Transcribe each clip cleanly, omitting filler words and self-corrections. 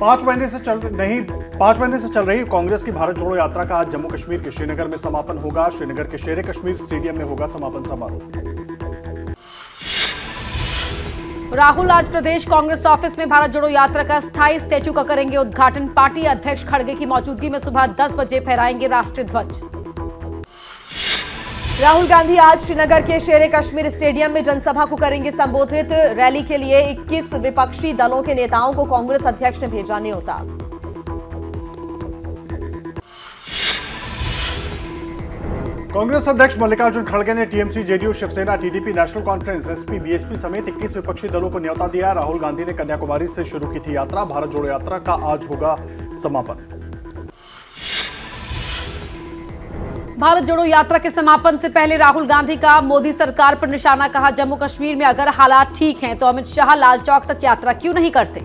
पांच महीने से चल रही कांग्रेस की भारत जोड़ो यात्रा का आज जम्मू कश्मीर के श्रीनगर में समापन होगा। श्रीनगर के शेर कश्मीर स्टेडियम में होगा समापन समारोह। राहुल आज प्रदेश कांग्रेस ऑफिस में भारत जोड़ो यात्रा का स्थायी स्टैच्यू का करेंगे उद्घाटन। पार्टी अध्यक्ष खड़गे की मौजूदगी में सुबह 10 बजे फहराएंगे राष्ट्रीय ध्वज। राहुल गांधी आज श्रीनगर के शेर कश्मीर स्टेडियम में जनसभा को करेंगे संबोधित। रैली के लिए 21 विपक्षी दलों के नेताओं को कांग्रेस अध्यक्ष ने भेजा न्योता। कांग्रेस अध्यक्ष मल्लिकार्जुन खड़गे ने TMC, JDU, Shiv Sena, TDP, National Conference, SP, BSP समेत 21 विपक्षी दलों को न्योता दिया। राहुल गांधी ने कन्याकुमारी से शुरू की थी यात्रा। भारत जोड़ो यात्रा का आज होगा समापन। भारत जोड़ो यात्रा के समापन से पहले राहुल गांधी का मोदी सरकार पर निशाना। कहा, जम्मू कश्मीर में अगर हालात ठीक हैं तो अमित शाह लाल चौक तक यात्रा क्यों नहीं करते।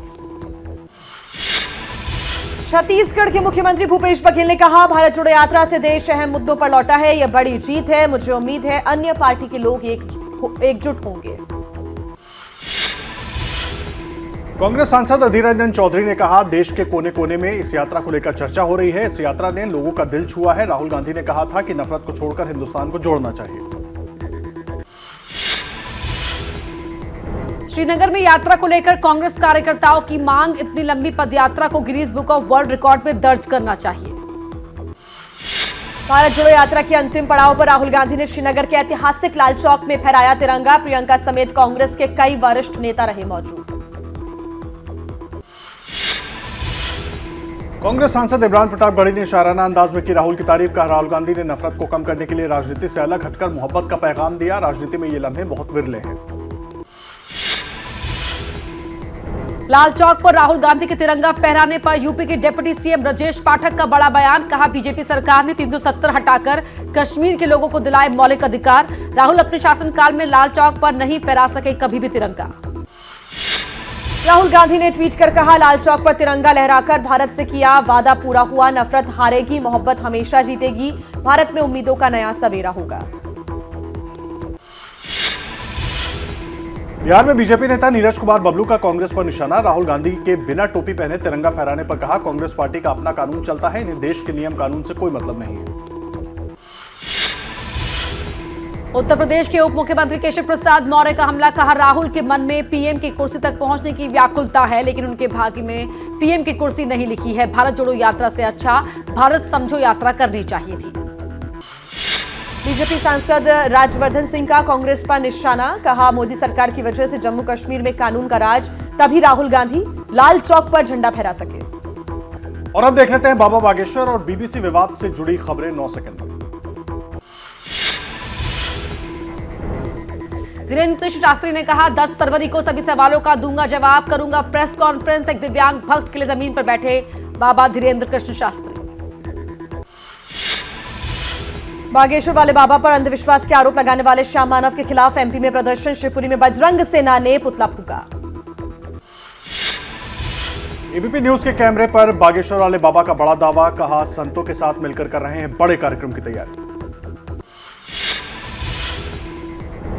छत्तीसगढ़ के मुख्यमंत्री भूपेश बघेल ने कहा, भारत जोड़ो यात्रा से देश अहम मुद्दों पर लौटा है। यह बड़ी जीत है। मुझे उम्मीद है अन्य पार्टी के लोग एकजुट होंगे। कांग्रेस सांसद अधीर रंजन चौधरी ने कहा, देश के कोने कोने में इस यात्रा को लेकर चर्चा हो रही है। इस यात्रा ने लोगों का दिल छुआ है। राहुल गांधी ने कहा था कि नफरत को छोड़कर हिंदुस्तान को जोड़ना चाहिए। श्रीनगर में यात्रा को लेकर कांग्रेस कार्यकर्ताओं की मांग, इतनी लंबी पदयात्रा को Guinness book of world record में दर्ज करना चाहिए। भारत जोड़ो यात्रा के अंतिम पड़ाव पर राहुल गांधी ने श्रीनगर के ऐतिहासिक लाल चौक में फहराया तिरंगा। प्रियंका समेत कांग्रेस के कई वरिष्ठ नेता रहे मौजूद। कांग्रेस सांसद इमरान प्रतापगढ़ी ने शाराना अंदाज में की राहुल की तारीफ। कहा, राहुल गांधी ने नफरत को कम करने के लिए राजनीति से अलग हटकर मोहब्बत का पैगाम दिया। राजनीति में ये लम्हे बहुत विरले हैं। लाल चौक पर राहुल गांधी के तिरंगा फहराने पर यूपी के डिप्टी सीएम ब्रजेश पाठक का बड़ा बयान। कहा, बीजेपी सरकार ने 370 हटाकर कश्मीर के लोगों को दिलाए मौलिक अधिकार। राहुल अपने शासनकाल में लाल चौक पर नहीं फहरा सके कभी भी तिरंगा। राहुल गांधी ने ट्वीट कर कहा, लाल चौक पर तिरंगा लहराकर भारत से किया वादा पूरा हुआ। नफरत हारेगी, मोहब्बत हमेशा जीतेगी। भारत में उम्मीदों का नया सवेरा होगा। बिहार में बीजेपी नेता नीरज कुमार बबलू का कांग्रेस पर निशाना। राहुल गांधी के बिना टोपी पहने तिरंगा फहराने पर कहा, कांग्रेस पार्टी का अपना कानून चलता है। इन्हें देश के नियम कानून से कोई मतलब नहीं है। उत्तर प्रदेश के उप मुख्यमंत्री केशव प्रसाद मौर्य का हमला। कहा, राहुल के मन में पीएम की कुर्सी तक पहुंचने की व्याकुलता है, लेकिन उनके भाग्य में पीएम की कुर्सी नहीं लिखी है। भारत जोड़ो यात्रा से अच्छा भारत समझो यात्रा करनी चाहिए थी। बीजेपी सांसद राजवर्धन सिंह का कांग्रेस पर निशाना। कहा, मोदी सरकार की वजह से जम्मू कश्मीर में कानून का राज, तभी राहुल गांधी लाल चौक पर झंडा फहरा सके। और अब देख लेते हैं बाबा बागेश्वर और बीबीसी विवाद से जुड़ी खबरें 9 सेकंड में। धीरेन्द्र कृष्ण शास्त्री ने कहा, 10 फरवरी को सभी सवालों का दूंगा जवाब, करूंगा प्रेस कॉन्फ्रेंस। एक दिव्यांग भक्त के लिए जमीन पर बैठे बाबा धीरेन्द्र कृष्ण शास्त्री। बागेश्वर वाले बाबा पर अंधविश्वास के आरोप लगाने वाले श्याम मानव के खिलाफ एमपी में प्रदर्शन। शिवपुरी में बजरंग सेना ने पुतला फूंका। एबीपी न्यूज के कैमरे पर बागेश्वर वाले बाबा का बड़ा दावा। कहा, संतों के साथ मिलकर कर रहे हैं बड़े कार्यक्रम की तैयारी।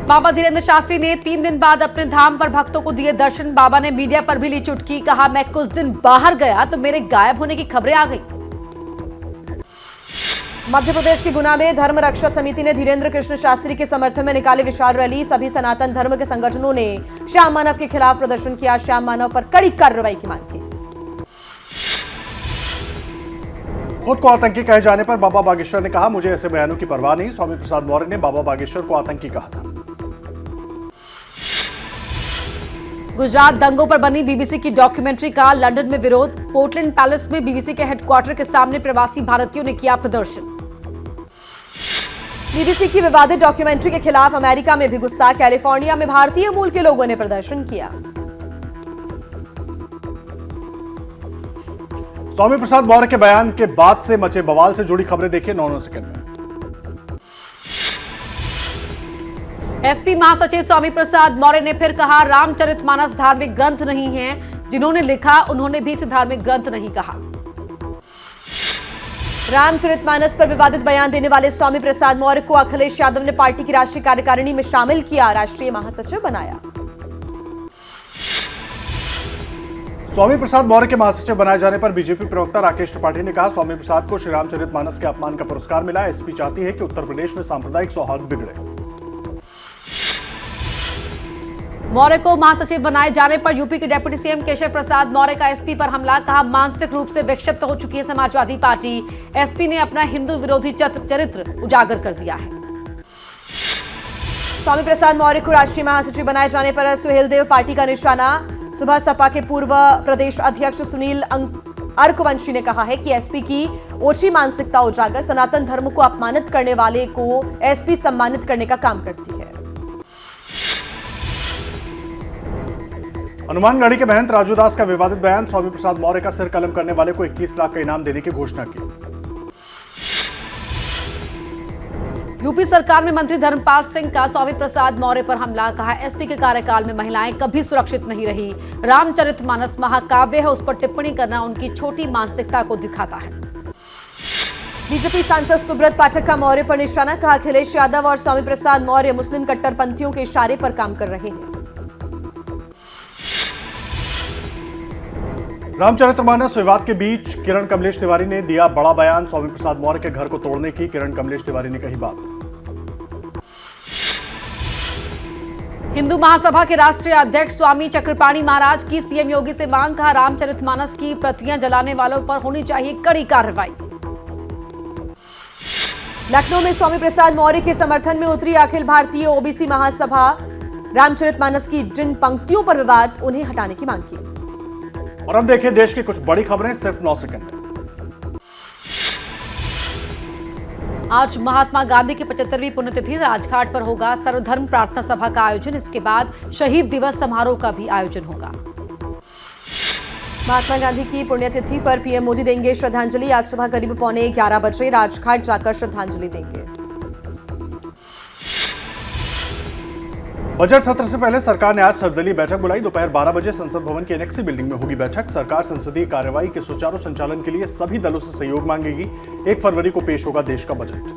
बाबा धीरेन्द्र शास्त्री ने 3 दिन बाद अपने धाम पर भक्तों को दिए दर्शन। बाबा ने मीडिया पर भी ली चुटकी। कहा, मैं कुछ दिन बाहर गया तो मेरे गायब होने की खबरें आ गई। मध्य प्रदेश के गुना में धर्म रक्षा समिति ने धीरेन्द्र कृष्ण शास्त्री के समर्थन में निकाली विशाल रैली। सभी सनातन धर्म के संगठनों ने श्याम मानव के खिलाफ प्रदर्शन किया। श्याम मानव पर कड़ी कार्रवाई की मांग की। खुद को आतंकी कहे जाने पर बाबा बागेश्वर ने कहा, मुझे ऐसे बयानों की परवाह नहीं। स्वामी प्रसाद मौर्य ने बाबा बागेश्वर को आतंकी कहा था। गुजरात दंगों पर बनी बीबीसी की डॉक्यूमेंट्री का लंदन में विरोध। पोर्टलैंड पैलेस में बीबीसी के हेडक्वार्टर के सामने प्रवासी भारतीयों ने किया प्रदर्शन। बीबीसी की विवादित डॉक्यूमेंट्री के खिलाफ अमेरिका में भी गुस्सा। कैलिफोर्निया में भारतीय मूल के लोगों ने प्रदर्शन किया। स्वामी प्रसाद मौर्य के बयान के बाद से मचे बवाल से जुड़ी खबरें देखिए 9 सेकंड में। एसपी महासचिव स्वामी प्रसाद मौर्य ने फिर कहा, रामचरितमानस धार्मिक ग्रंथ नहीं है। जिन्होंने लिखा उन्होंने भी इसे धार्मिक ग्रंथ नहीं कहा। रामचरितमानस पर विवादित बयान देने वाले स्वामी प्रसाद मौर्य को अखिलेश यादव ने पार्टी की राष्ट्रीय कार्यकारिणी में शामिल किया, राष्ट्रीय महासचिव बनाया। स्वामी प्रसाद मौर्य के महासचिव बनाए जाने पर बीजेपी प्रवक्ता राकेश त्रिपाठी ने कहा, स्वामी प्रसाद को श्री रामचरितमानस के अपमान का पुरस्कार मिला। एसपी चाहती है कि उत्तर प्रदेश में सांप्रदायिक सौहार्द बिगड़े। मौर्य को महासचिव बनाए जाने पर यूपी के डिप्टी सीएम केशव प्रसाद मौर्य का एसपी पर हमला। कहा, मानसिक रूप से विक्षिप्त हो चुकी है समाजवादी पार्टी। एसपी ने अपना हिंदू विरोधी चरित्र उजागर कर दिया है। स्वामी प्रसाद मौर्य को राष्ट्रीय महासचिव बनाए जाने पर सुहेल देव पार्टी का निशाना। सुबह सपा के पूर्व प्रदेश अध्यक्ष सुनील अर्कवंशी ने कहा है कि एसपी की ओछी मानसिकता उजागर सनातन धर्म को अपमानित करने वाले को एसपी सम्मानित करने का काम करती है। हनुमानगढ़ी के महंत राजू दास का विवादित बयान। स्वामी प्रसाद मौर्य का सिर कलम करने वाले को 21 लाख का इनाम देने की घोषणा की। यूपी सरकार में मंत्री धर्मपाल सिंह का स्वामी प्रसाद मौर्य पर हमला। कहा, एसपी के कार्यकाल में महिलाएं कभी सुरक्षित नहीं रही। रामचरितमानस महाकाव्य है, उस पर टिप्पणी करना उनकी छोटी मानसिकता को दिखाता है। बीजेपी सांसद सुब्रत पाठक का मौर्य पर निशाना। कहा, अखिलेश यादव और स्वामी प्रसाद मौर्य मुस्लिम कट्टरपंथियों के इशारे पर काम कर रहे हैं। रामचरितमानस विवाद के बीच किरण कमलेश तिवारी ने दिया बड़ा बयान। स्वामी प्रसाद मौर्य के घर को तोड़ने की किरण कमलेश तिवारी ने कही बात। हिंदू महासभा के राष्ट्रीय अध्यक्ष स्वामी चक्रपाणी महाराज की सीएम योगी से मांग। कहा, रामचरितमानस की प्रतियां जलाने वालों पर होनी चाहिए कड़ी कार्रवाई। लखनऊ में स्वामी प्रसाद मौर्य के समर्थन में उतरी अखिल भारतीय ओबीसी महासभा। रामचरितमानस की जिन पंक्तियों पर विवाद, उन्हें हटाने की मांग की। और अब देखिए देश की कुछ बड़ी खबरें सिर्फ 9 सेकंड में। आज महात्मा गांधी की 75वीं पुण्यतिथि। राजघाट पर होगा सर्वधर्म प्रार्थना सभा का आयोजन। इसके बाद शहीद दिवस समारोह का भी आयोजन होगा। महात्मा गांधी की पुण्यतिथि पर पीएम मोदी देंगे श्रद्धांजलि। आज सुबह करीब 11:15 बजे राजघाट जाकर श्रद्धांजलि देंगे। बजट सत्र से पहले सरकार ने आज सर्वदलीय बैठक बुलाई। दोपहर 12 बजे संसद भवन की एनेक्सी बिल्डिंग में होगी बैठक। सरकार संसदीय कार्यवाही के सुचारू संचालन के लिए सभी दलों से सहयोग मांगेगी। 1 फरवरी को पेश होगा देश का बजट।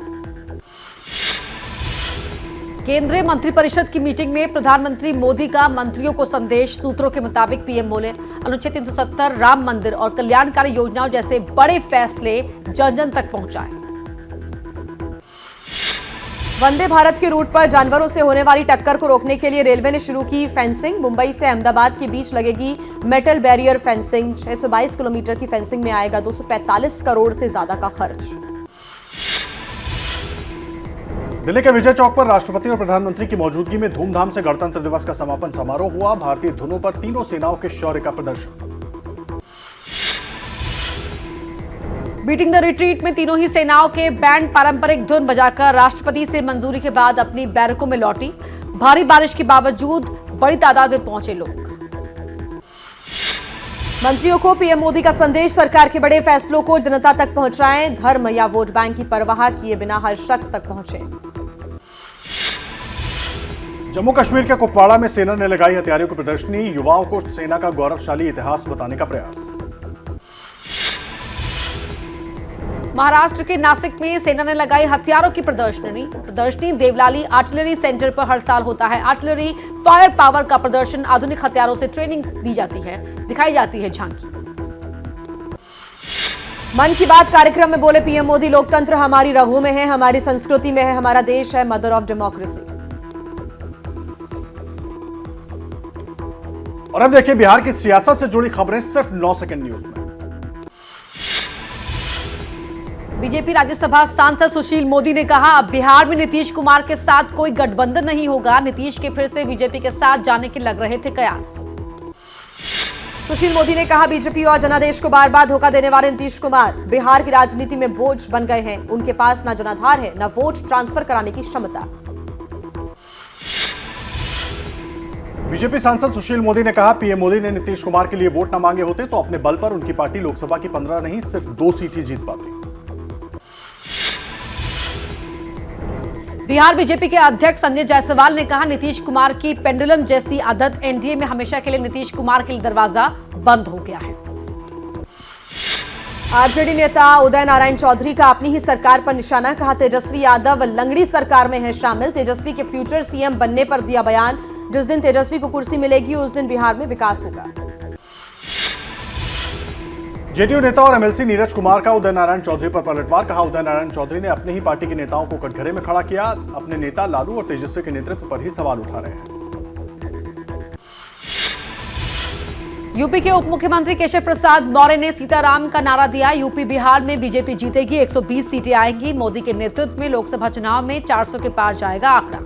केंद्रीय मंत्रिपरिषद की मीटिंग में प्रधानमंत्री मोदी का मंत्रियों को संदेश। सूत्रों के मुताबिक पीएम बोले, अनुच्छेद 370, राम मंदिर और कल्याणकारी योजनाओं जैसे बड़े फैसले जन जन तक पहुंचाएं। वंदे भारत के रूट पर जानवरों से होने वाली टक्कर को रोकने के लिए रेलवे ने शुरू की फेंसिंग। मुंबई से अहमदाबाद के बीच लगेगी मेटल बैरियर फेंसिंग। 622 किलोमीटर की फेंसिंग में आएगा 245 करोड़ से ज्यादा का खर्च। दिल्ली के विजय चौक पर राष्ट्रपति और प्रधानमंत्री की मौजूदगी में धूमधाम से गणतंत्र दिवस का समापन समारोह हुआ। भारतीय धुनों पर तीनों सेनाओं के शौर्य का प्रदर्शन। बीटिंग द रिट्रीट में तीनों ही सेनाओं के बैंड पारंपरिक धुन बजाकर राष्ट्रपति से मंजूरी के बाद अपनी बैरकों में लौटी। भारी बारिश के बावजूद बड़ी तादाद में पहुंचे लोग। मंत्रियों को पीएम मोदी का संदेश, सरकार के बड़े फैसलों को जनता तक पहुंचाएं। धर्म या वोट बैंक की परवाह किए बिना हर शख्स तक पहुंचे। जम्मू कश्मीर के कुपवाड़ा में सेना ने लगाई हथियारों की प्रदर्शनी। युवाओं को सेना का गौरवशाली इतिहास बताने का प्रयास। महाराष्ट्र के नासिक में सेना ने लगाई हथियारों की प्रदर्शनी। देवलाली आर्टिलरी सेंटर पर हर साल होता है आर्टिलरी फायर पावर का प्रदर्शन। आधुनिक हथियारों से ट्रेनिंग दिखाई जाती है झांकी। मन की बात कार्यक्रम में बोले पीएम मोदी, लोकतंत्र हमारी रगों में है, हमारी संस्कृति में है, हमारा देश है मदर ऑफ डेमोक्रेसी। और अब देखिए बिहार की सियासत से जुड़ी खबरें सिर्फ 9 सेकंड न्यूज में। बीजेपी राज्यसभा सांसद सुशील मोदी ने कहा, अब बिहार में नीतीश कुमार के साथ कोई गठबंधन नहीं होगा। नीतीश के फिर से बीजेपी के साथ जाने के लग रहे थे कयास। सुशील मोदी ने कहा, बीजेपी और जनादेश को बार बार धोखा देने वाले नीतीश कुमार बिहार की राजनीति में बोझ बन गए हैं। उनके पास न जनाधार है न वोट ट्रांसफर कराने की क्षमता। बीजेपी सांसद सुशील मोदी ने कहा, पीएम मोदी ने नीतीश कुमार के लिए वोट न मांगे होते तो अपने बल पर उनकी पार्टी लोकसभा की 15 नहीं सिर्फ 2 सीट ही जीत पाती। बिहार बीजेपी के अध्यक्ष संजय जायसवाल ने कहा, नीतीश कुमार की पेंडुलम जैसी आदत। एनडीए में हमेशा के लिए नीतीश कुमार के लिए दरवाजा बंद हो गया है। आरजेडी नेता उदय नारायण चौधरी का अपनी ही सरकार पर निशाना। कहा, तेजस्वी यादव लंगड़ी सरकार में है शामिल। तेजस्वी के फ्यूचर सीएम बनने पर दिया बयान, जिस दिन तेजस्वी को कुर्सी मिलेगी उस दिन बिहार में विकास होगा। जेडीयू नेता और एमएलसी नीरज कुमार का उदय नारायण चौधरी पर पलटवार। कहा, उदय नारायण चौधरी ने अपने ही पार्टी के नेताओं को कटघरे में खड़ा किया। अपने नेता लालू और तेजस्वी के नेतृत्व पर ही सवाल उठा रहे हैं। यूपी के उप मुख्यमंत्री केशव प्रसाद मौर्य ने सीताराम का नारा दिया। यूपी बिहार में बीजेपी जीतेगी, 120 सीटें आएंगी। मोदी के नेतृत्व में लोकसभा चुनाव में 400 के पार जाएगा आंकड़ा।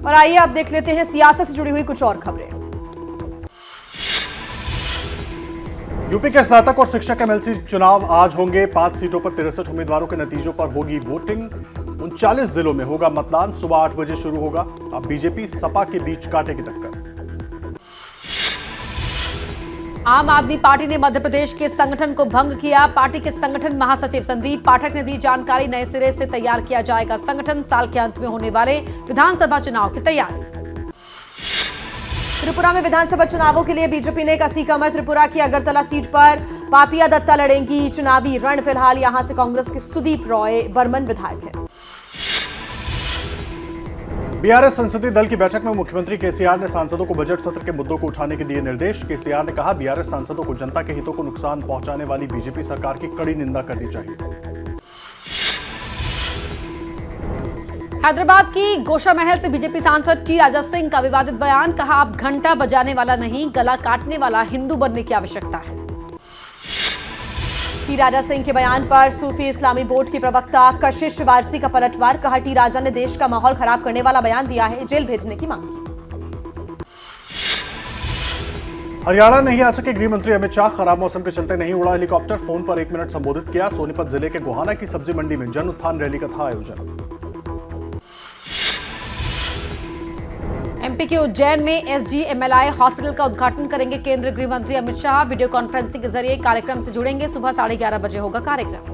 और आइए अब देख लेते हैं सियासत से जुड़ी हुई कुछ और खबरें। यूपी के स्नातक और शिक्षक एमएलसी चुनाव आज होंगे। 5 सीटों पर 63 उम्मीदवारों के नतीजों पर होगी वोटिंग। 39 जिलों में होगा मतदान। सुबह 8 बजे शुरू होगा। अब बीजेपी सपा के बीच कांटे की टक्कर। आम आदमी पार्टी ने मध्य प्रदेश के संगठन को भंग किया। पार्टी के संगठन महासचिव संदीप पाठक ने दी जानकारी। नए सिरे से तैयार किया जाएगा संगठन। साल के अंत में होने वाले विधानसभा चुनाव की तैयारी। त्रिपुरा में विधानसभा चुनावों के लिए बीजेपी ने कसी कमर। त्रिपुरा की अगरतला सीट पर पापिया दत्ता लड़ेंगी चुनावी रण। फिलहाल यहां से कांग्रेस के सुदीप रॉय बर्मन विधायक हैं। बीआरएस संसदीय दल की बैठक में मुख्यमंत्री केसीआर ने सांसदों को बजट सत्र के मुद्दों को उठाने के दिए निर्देश। केसीआर ने कहा, बीआरएस सांसदों को जनता के हितों को नुकसान पहुंचाने वाली बीजेपी सरकार की कड़ी निंदा करनी चाहिए। हैदराबाद की गोशा महल से बीजेपी सांसद टी राजा सिंह का विवादित बयान। कहा, अब घंटा बजाने वाला नहीं, गला काटने वाला हिंदू बनने की आवश्यकता है। टी राजा सिंह के बयान पर सूफी इस्लामी बोर्ड के प्रवक्ता कशिश वारसी का पलटवार। कहा, टी राजा ने देश का माहौल खराब करने वाला बयान दिया है, जेल भेजने की मांग की। हरियाणा नहीं आ सके गृह मंत्री अमित शाह। खराब मौसम के चलते नहीं उड़ा हेलीकॉप्टर। फोन पर 1 मिनट संबोधित किया। सोनीपत जिले के गोहाना की सब्जी मंडी में जन उत्थान रैली का था आयोजन। एमपी के उज्जैन में एसजीएमएलआई हॉस्पिटल का उद्घाटन करेंगे केंद्रीय गृह मंत्री अमित शाह। वीडियो कॉन्फ्रेंसिंग के जरिए कार्यक्रम से जुड़ेंगे। सुबह 11:30 बजे होगा कार्यक्रम।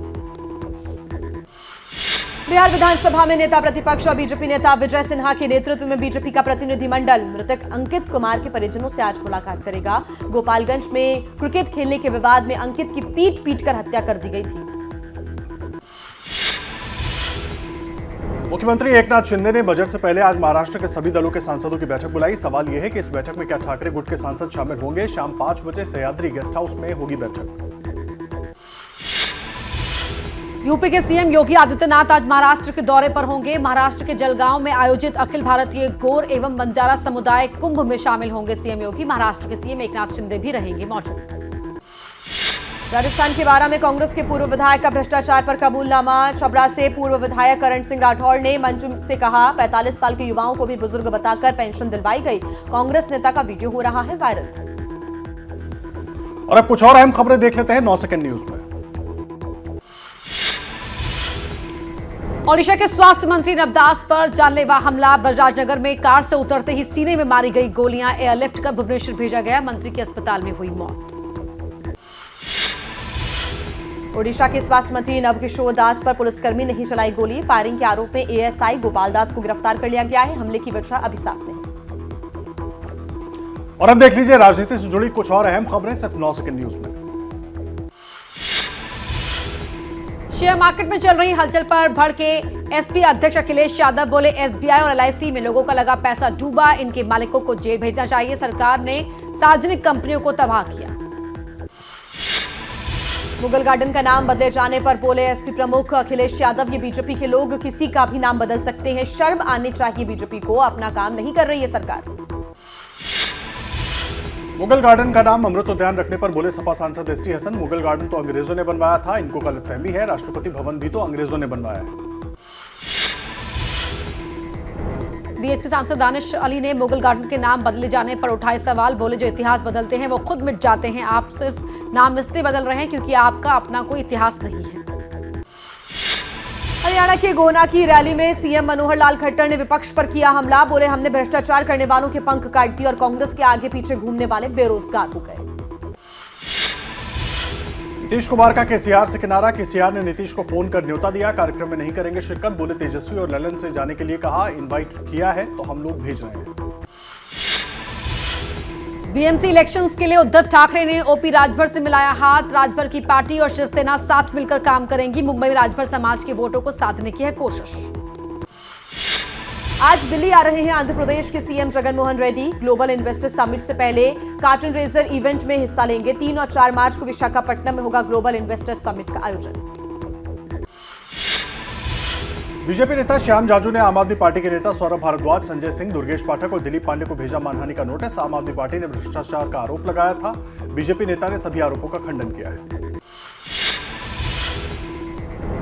बिहार विधानसभा में नेता प्रतिपक्ष और बीजेपी नेता विजय सिन्हा के नेतृत्व में बीजेपी का प्रतिनिधिमंडल मृतक अंकित कुमार के परिजनों से आज मुलाकात करेगा। गोपालगंज में क्रिकेट खेलने के विवाद में अंकित की पीट कर हत्या कर दी गई थी। मुख्यमंत्री एकनाथ शिंदे ने बजट से पहले आज महाराष्ट्र के सभी दलों के सांसदों की बैठक बुलाई। सवाल यह है कि इस बैठक में क्या ठाकरे गुट के सांसद शामिल होंगे। शाम 5 बजे सह्याद्री गेस्ट हाउस में होगी बैठक। यूपी के सीएम योगी आदित्यनाथ आज महाराष्ट्र के दौरे पर होंगे। महाराष्ट्र के जलगांव में आयोजित अखिल भारतीय गौर एवं बंजारा समुदाय कुंभ में शामिल होंगे सीएम योगी। महाराष्ट्र के सीएम एकनाथ शिंदे भी रहेंगे मौजूद। राजस्थान के बारा में कांग्रेस के पूर्व विधायक का भ्रष्टाचार पर कबूलनामा। छबरा से पूर्व विधायक करण सिंह राठौड़ ने मंच से कहा, 45 साल के युवाओं को भी बुजुर्ग बताकर पेंशन दिलवाई गई। कांग्रेस नेता का वीडियो हो रहा है वायरल। और अब कुछ और अहम खबरें देख लेते हैं 9 सेकंड न्यूज में। ओडिशा के स्वास्थ्य मंत्री नवदास पर जानलेवा हमला। बजाजनगर में कार से उतरते ही सीने में मारी गई गोलियां। एयरलिफ्ट कर भुवनेश्वर भेजा गया। मंत्री की अस्पताल में हुई मौत। ओडिशा के स्वास्थ्य मंत्री नवकिशोर दास पर पुलिसकर्मी ने ही चलाई गोली। फायरिंग के आरोप में एएसआई गोपाल दास को गिरफ्तार कर लिया गया है। हमले की वजह अभी साफ नहीं। और अब देख लीजिए राजनीति से जुड़ी कुछ और अहम खबरें सिर्फ 9 सेकंड न्यूज में। शेयर मार्केट में चल रही हलचल पर भड़के एसपी अध्यक्ष अखिलेश यादव बोले, एसबीआई और एलआईसी में लोगों का लगा पैसा डूबा। इनके मालिकों को जेल भेजना चाहिए। सरकार ने सार्वजनिक कंपनियों को तबाह किया। मुगल गार्डन का नाम बदले जाने पर बोले एसपी प्रमुख अखिलेश यादव, ये बीजेपी के लोग किसी का भी नाम बदल सकते हैं। शर्म आनी चाहिए बीजेपी को, अपना काम नहीं कर रही है सरकार। मुगल गार्डन का नाम अमृत उद्यान रखने पर बोले सपा सांसद एसटी हसन, मुगल गार्डन तो अंग्रेजों ने बनवाया था, इनको गलतफहमी है। राष्ट्रपति भवन भी तो अंग्रेजों ने बनवाया है। बीएसपी सांसद दानिश अली ने मुगल गार्डन के नाम बदले जाने पर उठाए सवाल। बोले, जो इतिहास बदलते हैं वो खुद मिट जाते हैं। आप सिर्फ नाम इसलिए बदल रहे हैं क्योंकि आपका अपना कोई इतिहास नहीं है। हरियाणा के गोहना की रैली में सीएम मनोहर लाल खट्टर ने विपक्ष पर किया हमला। बोले, हमने भ्रष्टाचार करने वालों के पंख काट दिए और कांग्रेस के आगे पीछे घूमने वाले बेरोजगार हो गए। नीतीश कुमार का केसीआर से किनारा। केसीआर ने नीतीश को फोन कर न्योता दिया, कार्यक्रम में नहीं करेंगे शिरकत। बोले, तेजस्वी और ललन से जाने के लिए कहा, इनवाइट किया है तो हम लोग भेज रहे हैं। बीएमसी इलेक्शंस के लिए उद्धव ठाकरे ने ओपी राजभर से मिलाया हाथ। राजभर की पार्टी और शिवसेना साथ मिलकर काम करेंगी। मुंबई में राजभर समाज के वोटों को साधने की है कोशिश। आज दिल्ली आ रहे हैं आंध्र प्रदेश के CM Jaganmohan Reddy. Global investor summit से पहले कार्टन रेजर इवेंट में हिस्सा लेंगे। 3 और 4 मार्च को विशाखापट्टनम में होगा ग्लोबल इन्वेस्टर समिट का आयोजन। बीजेपी नेता श्याम जाजू ने आम आदमी पार्टी के नेता सौरभ भारद्वाज, संजय सिंह, दुर्गेश पाठक और दिलीप पांडे को भेजा मानहानि का नोटिस। आम आदमी पार्टी ने भ्रष्टाचार का आरोप लगाया था। बीजेपी नेता ने सभी आरोपों का खंडन किया है।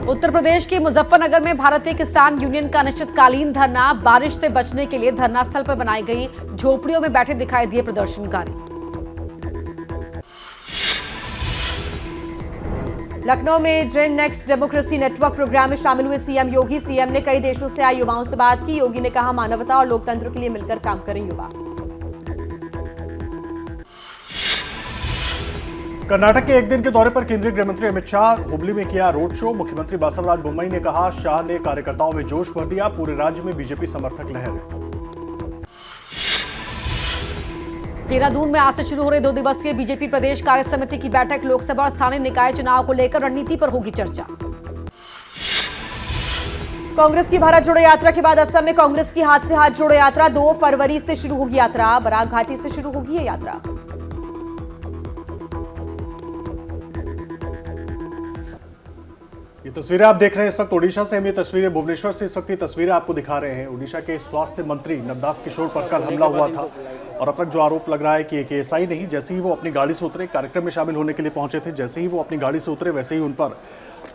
उत्तर प्रदेश के मुजफ्फरनगर में भारतीय किसान यूनियन का अनिश्चितकालीन धरना। बारिश से बचने के लिए धरना स्थल पर बनाई गई झोपड़ियों में बैठे दिखाई दिए प्रदर्शनकारी। लखनऊ में gen next democracy network programme में शामिल हुए सीएम योगी। सीएम ने कई देशों से आए युवाओं से बात की। योगी ने कहा, मानवता और लोकतंत्र के लिए मिलकर काम करें युवा। कर्नाटक के एक दिन के दौरे पर केंद्रीय गृह मंत्री अमित शाह हुबली में किया रोड शो। मुख्यमंत्री बसवराज बोम्मई ने कहा, शाह ने कार्यकर्ताओं में जोश भर दिया। पूरे राज्य में बीजेपी समर्थक लहर है। देहरादून में आज से शुरू हो रही 2 दिवसीय बीजेपी प्रदेश कार्य समिति की बैठक। लोकसभा और स्थानीय निकाय चुनाव को लेकर रणनीति पर होगी चर्चा। कांग्रेस की भारत जोड़ो यात्रा के बाद असम में कांग्रेस की हाथ से हाथ जोड़ो यात्रा। 2 फरवरी से शुरू होगी यात्रा। बराक घाटी से शुरू होगी ये यात्रा। ये तस्वीरें आप देख रहे हैं इस वक्त ओडिशा से। हम ये तस्वीरें भुवनेश्वर से इस वक्त ये तस्वीरें आपको दिखा रहे हैं। ओडिशा के स्वास्थ्य मंत्री नवदास किशोर पर कल हमला हुआ था और अब तक जो आरोप लग रहा है कि एक एएसआई नहीं, जैसे ही वो अपनी गाड़ी से उतरे, कार्यक्रम में शामिल होने के लिए पहुंचे थे, जैसे ही वो अपनी गाड़ी से उतरे वैसे ही उन पर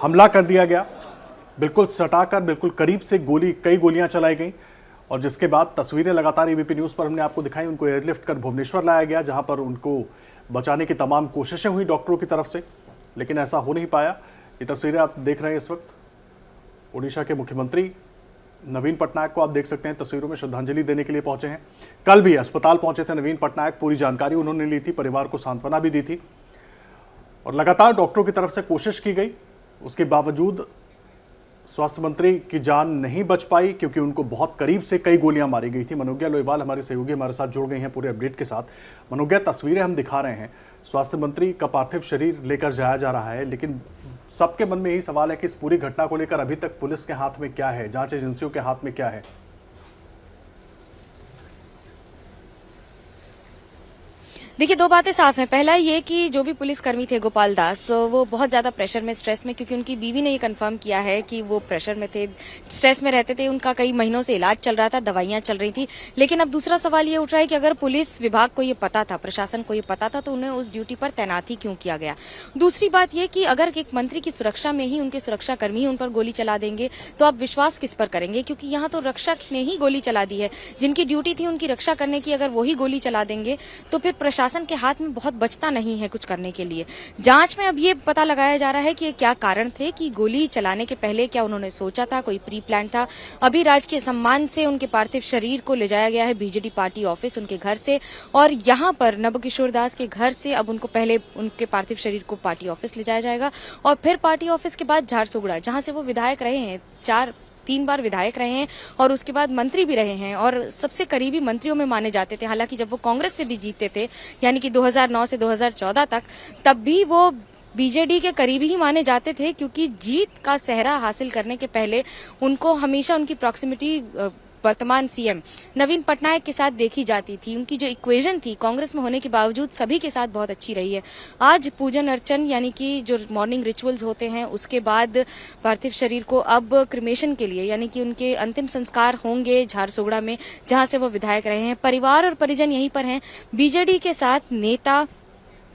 हमला कर दिया गया। बिल्कुल सटाकर, बिल्कुल करीब से कई गोलियां चलाई गई और जिसके बाद तस्वीरें लगातार एबीपी न्यूज़ पर हमने आपको दिखाई। उनको एयरलिफ्ट कर भुवनेश्वर लाया गया, जहाँ पर उनको बचाने की तमाम कोशिशें हुई डॉक्टरों की तरफ से, लेकिन ऐसा हो नहीं पाया। ये तस्वीरें आप देख रहे हैं इस वक्त। ओडिशा के मुख्यमंत्री नवीन पटनायक को आप देख सकते हैं तस्वीरों में श्रद्धांजलि देने के लिए पहुंचे हैं। कल भी अस्पताल पहुंचे थे नवीन पटनायक। पूरी जानकारी उन्होंने ली थी, परिवार को सांत्वना भी दी थी और लगातार डॉक्टरों की तरफ से कोशिश की गई। उसके बावजूद स्वास्थ्य मंत्री की जान नहीं बच पाई क्योंकि उनको बहुत करीब से कई गोलियां मारी गई थी। मनोज्ञा लोईवाल हमारे सहयोगी हमारे साथ जुड़ गई हैं पूरे अपडेट के साथ। मनोज्ञा, तस्वीरें हम दिखा रहे हैं, स्वास्थ्य मंत्री का पार्थिव शरीर लेकर जाया जा रहा है, लेकिन सबके मन में यही सवाल है कि इस पूरी घटना को लेकर अभी तक पुलिस के हाथ में क्या है, जांच एजेंसियों के हाथ में क्या है? देखिए, 2 बातें साफ हैं। पहला ये कि जो भी पुलिसकर्मी थे गोपाल दास, वो बहुत ज्यादा प्रेशर में, स्ट्रेस में, क्योंकि उनकी बीवी ने ये कंफर्म किया है कि वो प्रेशर में थे, स्ट्रेस में रहते थे। उनका कई महीनों से इलाज चल रहा था, दवाइयां चल रही थी। लेकिन अब दूसरा सवाल ये उठ रहा है कि अगर पुलिस विभाग को ये पता था, प्रशासन को ये पता था, तो उन्हें उस ड्यूटी पर तैनात ही क्यों किया गया? दूसरी बात ये कि अगर एक मंत्री की सुरक्षा में ही उनके सुरक्षाकर्मी उन पर गोली चला देंगे तो आप विश्वास किस पर करेंगे? क्योंकि यहाँ तो रक्षक ने ही गोली चला दी है। जिनकी ड्यूटी थी उनकी रक्षा करने की, अगर वही गोली चला देंगे तो फिर प्रशासन के हाथ में बहुत बचता नहीं है कुछ करने के लिए। जांच में अब ये पता लगाया जा रहा है कि क्या कारण थे, कि गोली चलाने के पहले क्या उन्होंने सोचा था, कोई प्री प्लान था। अभी राजकीय सम्मान से उनके पार्थिव शरीर को ले जाया गया है बीजेडी पार्टी ऑफिस, उनके घर से, और यहाँ पर नवकिशोर दास के घर से अब उनको पहले उनके पार्थिव शरीर को पार्टी ऑफिस ले जाया जाएगा और फिर पार्टी ऑफिस के बाद झारसुगुड़ा, जहां से वो विधायक रहे हैं, 3 बार विधायक रहे हैं और उसके बाद मंत्री भी रहे हैं और सबसे करीबी मंत्रियों में माने जाते थे। हालांकि जब वो कांग्रेस से भी जीते थे, यानी कि 2009 से 2014 तक, तब भी वो बीजेडी के करीबी ही माने जाते थे, क्योंकि जीत का सेहरा हासिल करने के पहले उनको हमेशा उनकी प्रॉक्सिमिटी वर्तमान सीएम नवीन पटनायक के साथ देखी जाती थी। उनकी जो इक्वेशन थी कांग्रेस में होने के बावजूद सभी के साथ बहुत अच्छी रही है। आज पूजन अर्चन, यानी कि जो मॉर्निंग रिचुअल्स होते हैं, उसके बाद पार्थिव शरीर को अब क्रिमेशन के लिए, यानी कि उनके अंतिम संस्कार होंगे झारसुगड़ा में, जहां से वो विधायक रहे हैं। परिवार और परिजन यहीं पर हैं। बीजेडी के साथ नेता,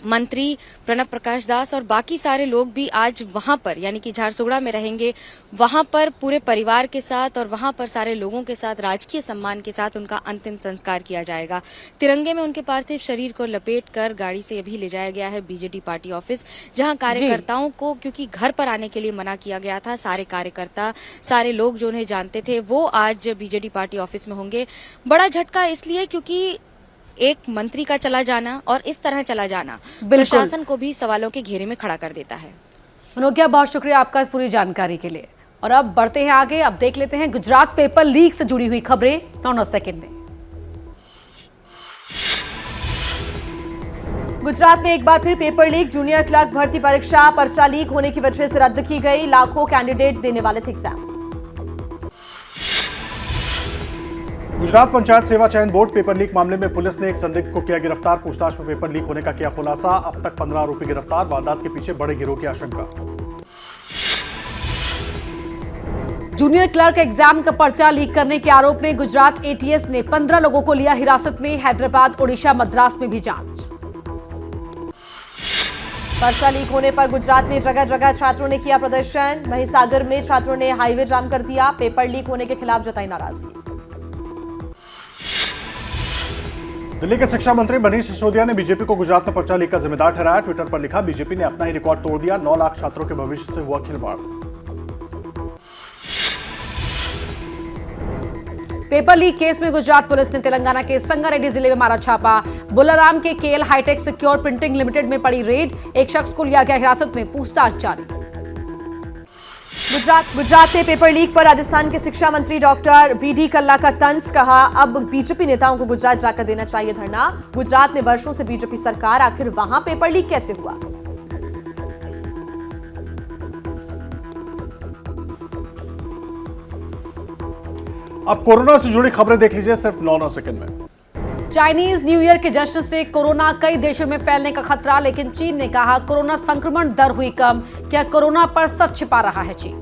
मंत्री प्रणब प्रकाश दास और बाकी सारे लोग भी आज वहां पर, यानी कि झारसुगड़ा में रहेंगे। वहां पर पूरे परिवार के साथ और वहां पर सारे लोगों के साथ राजकीय सम्मान के साथ उनका अंतिम संस्कार किया जाएगा। तिरंगे में उनके पार्थिव शरीर को लपेटकर गाड़ी से अभी ले जाया गया है बीजेडी पार्टी ऑफिस, जहां कार्यकर्ताओं को, क्योंकि घर पर आने के लिए मना किया गया था, सारे कार्यकर्ता, सारे लोग जो उन्हें जानते थे, वो आज बीजेडी पार्टी ऑफिस में होंगे। बड़ा झटका इसलिए क्योंकि एक मंत्री का चला जाना और इस तरह चला जाना प्रशासन को भी सवालों के घेरे में खड़ा कर देता है। मनोज्ञा, बहुत शुक्रिया आपका इस पूरी जानकारी के लिए। और अब बढ़ते हैं आगे, अब देख लेते हैं गुजरात पेपर लीक से जुड़ी हुई खबरें 9 सेकंड में। गुजरात में एक बार फिर पेपर लीक। जूनियर क्लर्क भर्ती परीक्षा पर्चा लीक होने की वजह से रद्द की गई। लाखों कैंडिडेट देने वाले थे एग्जाम। गुजरात पंचायत सेवा चयन बोर्ड पेपर लीक मामले में पुलिस ने एक संदिग्ध को किया गिरफ्तार। पूछताछ में पेपर लीक होने का किया खुलासा। अब तक 15 आरोपी गिरफ्तार। वारदात के पीछे बड़े गिरोह की आशंका। जूनियर क्लर्क एग्जाम का पर्चा लीक करने के आरोप में गुजरात एटीएस ने 15 लोगों को लिया हिरासत में। हैदराबाद, ओडिशा, मद्रास में भी जांच। पर्चा लीक होने पर गुजरात में जगह जगह छात्रों ने किया प्रदर्शन। महिसागर में छात्रों ने हाईवे जाम कर दिया। पेपर लीक होने के खिलाफ जताई नाराजगी। दिल्ली के शिक्षा मंत्री मनीष सिसोदिया ने बीजेपी को गुजरात में पर्चा लीक का जिम्मेदार ठहराया। ट्विटर पर लिखा, बीजेपी ने अपना ही रिकॉर्ड तोड़ दिया। 9 लाख छात्रों के भविष्य से हुआ खिलवाड़। पेपर लीक केस में गुजरात पुलिस ने तेलंगाना के संगारेड्डी जिले में मारा छापा। बुलाराम के केएल हाईटेक सिक्योर प्रिंटिंग लिमिटेड में पड़ी रेड। एक शख्स को लिया गया हिरासत में। पूछताछ जारी। गुजरात में पेपर लीक पर राजस्थान के शिक्षा मंत्री डॉक्टर बीडी कल्ला का तंज। कहा, अब बीजेपी नेताओं को गुजरात जाकर देना चाहिए धरना। गुजरात में वर्षों से बीजेपी सरकार, आखिर वहां पेपर लीक कैसे हुआ? अब कोरोना से जुड़ी खबरें देख लीजिए सिर्फ 9 सेकंड में। चाइनीज न्यू ईयर के जश्न से कोरोना कई देशों में फैलने का खतरा, लेकिन चीन ने कहा कोरोना संक्रमण दर हुई कम। क्या कोरोना पर सच छिपा रहा है चीन?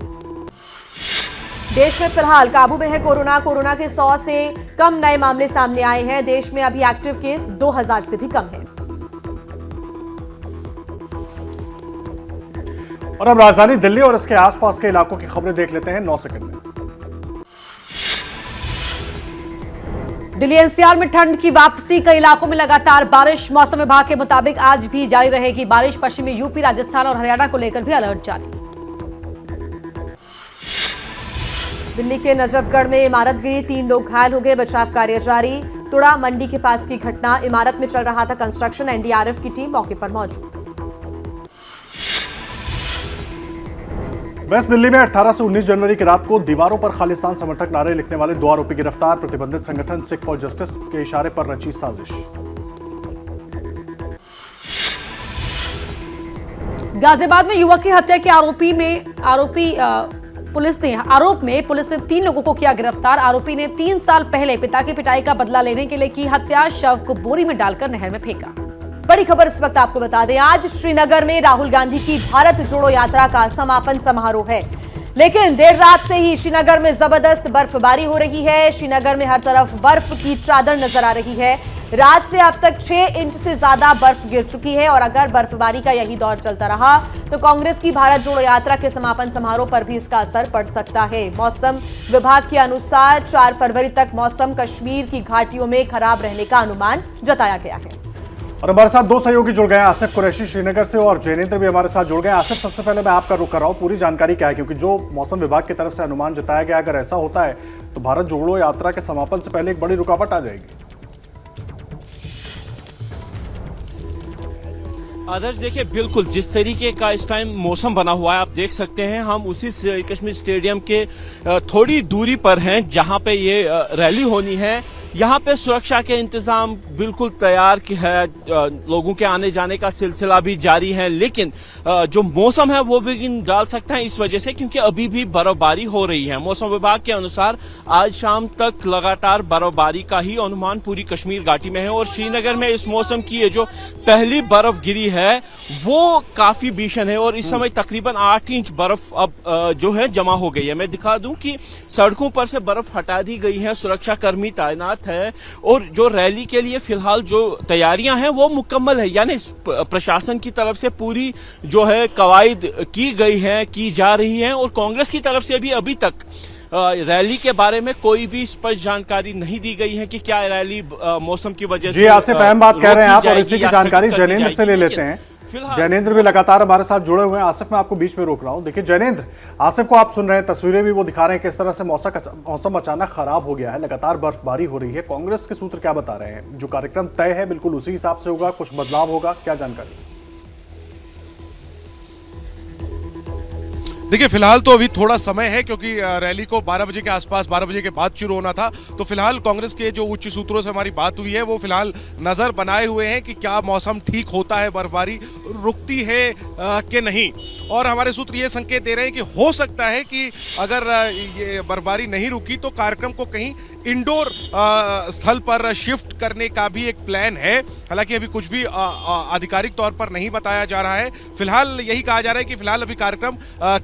देश में फिलहाल काबू में है कोरोना। कोरोना के 100 से कम नए मामले सामने आए हैं। देश में अभी एक्टिव केस 2000 से भी कम है। और अब राजधानी दिल्ली और इसके आसपास के इलाकों की खबरें देख लेते हैं 9 सेकंड में। दिल्ली एनसीआर में ठंड की वापसी, कई इलाकों में लगातार बारिश। मौसम विभाग के मुताबिक आज भी जारी रहेगी बारिश। पश्चिमी यूपी, राजस्थान और हरियाणा को लेकर भी अलर्ट जारी। दिल्ली के नजफगढ़ में इमारत गिरी, 3 लोग घायल हो गए। बचाव कार्य जारी। तुड़ा मंडी के पास की घटना। इमारत में चल रहा था कंस्ट्रक्शन। एनडीआरएफ की टीम मौके पर मौजूद। वेस्ट दिल्ली में 18 से 19 जनवरी की रात को दीवारों पर खालिस्तान समर्थक नारे लिखने वाले 2 आरोपी गिरफ्तार। प्रतिबंधित संगठन सिख फॉर जस्टिस के इशारे पर रची साजिश। गाजियाबाद में युवक की हत्या के आरोप में पुलिस ने 3 लोगों को किया गिरफ्तार। आरोपी ने 3 साल पहले पिता की पिटाई का बदला लेने के लिए की हत्या। शव को बोरी में डालकर नहर में फेंका। बड़ी खबर इस वक्त आपको बता दें, आज श्रीनगर में राहुल गांधी की भारत जोड़ो यात्रा का समापन समारोह है। लेकिन देर रात से ही श्रीनगर में जबरदस्त बर्फबारी हो रही है। श्रीनगर में हर तरफ बर्फ की चादर नजर आ रही है। रात से अब तक 6 इंच से ज्यादा बर्फ गिर चुकी है और अगर बर्फबारी का यही दौर चलता रहा तो कांग्रेस की भारत जोड़ो यात्रा के समापन समारोह पर भी इसका असर पड़ सकता है। मौसम विभाग के अनुसार 4 फरवरी तक मौसम कश्मीर की घाटियों में खराब रहने का अनुमान जताया गया है। और हमारे साथ 2 सहयोगी जुड़ गए हैं, आसिफ कुरैशी श्रीनगर से और जैनेंद्र भी हमारे साथ जुड़ गए हैं। आसिफ, सबसे पहले मैं आपका रुख कर रहा हूं, पूरी जानकारी क्या है, क्योंकि जो मौसम विभाग की तरफ से अनुमान जताया गया, अगर ऐसा होता है तो भारत जोड़ो यात्रा के समापन से पहले एक बड़ी रुकावट आ जाएगी। आदर्श, देखिए बिल्कुल जिस तरीके का इस टाइम मौसम बना हुआ है आप देख सकते हैं। हम उसी कश्मीर स्टेडियम के थोड़ी दूरी पर हैं जहां पे ये रैली होनी है। यहाँ पे सुरक्षा के इंतजाम बिल्कुल तैयार है, लोगों के आने जाने का सिलसिला भी जारी है, लेकिन जो मौसम है वो विघ्न डाल सकता है इस वजह से क्योंकि अभी भी बर्फबारी हो रही है। मौसम विभाग के अनुसार आज शाम तक लगातार बर्फबारी का ही अनुमान पूरी कश्मीर घाटी में है और श्रीनगर में इस मौसम की ये जो पहली बर्फ गिरी है वो काफी भीषण है और इस समय तकरीबन 8 इंच बर्फ अब जो है जमा हो गई है। मैं दिखा दूं कि सड़कों पर से बर्फ हटा दी गई है, सुरक्षा कर्मी तैनात है और जो रैली के लिए फिलहाल जो तैयारियां हैं वो मुकम्मल है, यानी प्रशासन की तरफ से पूरी जो है कवायद की गई है, की जा रही है और कांग्रेस की तरफ से भी अभी तक रैली के बारे में कोई भी स्पष्ट जानकारी नहीं दी गई है कि क्या रैली मौसम की वजह से। जी आसिफ, अहम बात कह रहे हैं आप और इसी की जानकारी जैनेंद्र से ले लेते हैं। जैनेंद्र भी लगातार हमारे साथ जुड़े हुए हैं। आसिफ, मैं आपको बीच में रोक रहा हूं। देखिए जैनेंद्र, आसिफ को आप सुन रहे हैं, तस्वीरें भी वो दिखा रहे हैं किस तरह से मौसम अचानक खराब हो गया है, लगातार बर्फबारी हो रही है। कांग्रेस के सूत्र क्या बता रहे हैं? जो कार्यक्रम तय है बिल्कुल उसी हिसाब से होगा, कुछ बदलाव होगा, क्या जानकारी? देखिए फिलहाल तो अभी थोड़ा समय है क्योंकि रैली को 12 बजे के आसपास 12 बजे के बाद शुरू होना था। तो फिलहाल कांग्रेस के जो उच्च सूत्रों से हमारी बात हुई है वो फिलहाल नजर बनाए हुए हैं कि क्या मौसम ठीक होता है, बर्फबारी रुकती है कि नहीं। और हमारे सूत्र ये संकेत दे रहे हैं कि हो सकता है कि अगर ये बर्फबारी नहीं रुकी तो कार्यक्रम को कहीं इंडोर स्थल पर शिफ्ट करने का भी एक प्लान है। हालांकि अभी कुछ भी आधिकारिक तौर पर नहीं बताया जा रहा है। फिलहाल यही कहा जा रहा है कि फिलहाल अभी कार्यक्रम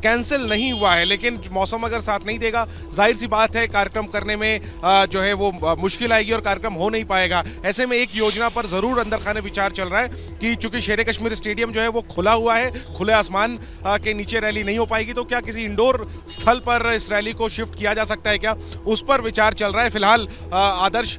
कैंसिल नहीं हुआ है, लेकिन मौसम अगर साथ नहीं देगा जाहिर सी बात है कार्यक्रम करने में जो है वो मुश्किल आएगी और कार्यक्रम हो नहीं पाएगा। ऐसे में एक योजना पर जरूर अंदर खाने विचार चल रहा है कि चूंकि शेर कश्मीर स्टेडियम जो है वो खुला हुआ है, खुले आसमान के नीचे रैली नहीं हो पाएगी, तो क्या किसी इंडोर स्थल पर इस रैली को शिफ्ट किया जा सकता है क्या, उस पर विचार चल रहा है। फिलहाल आदर्श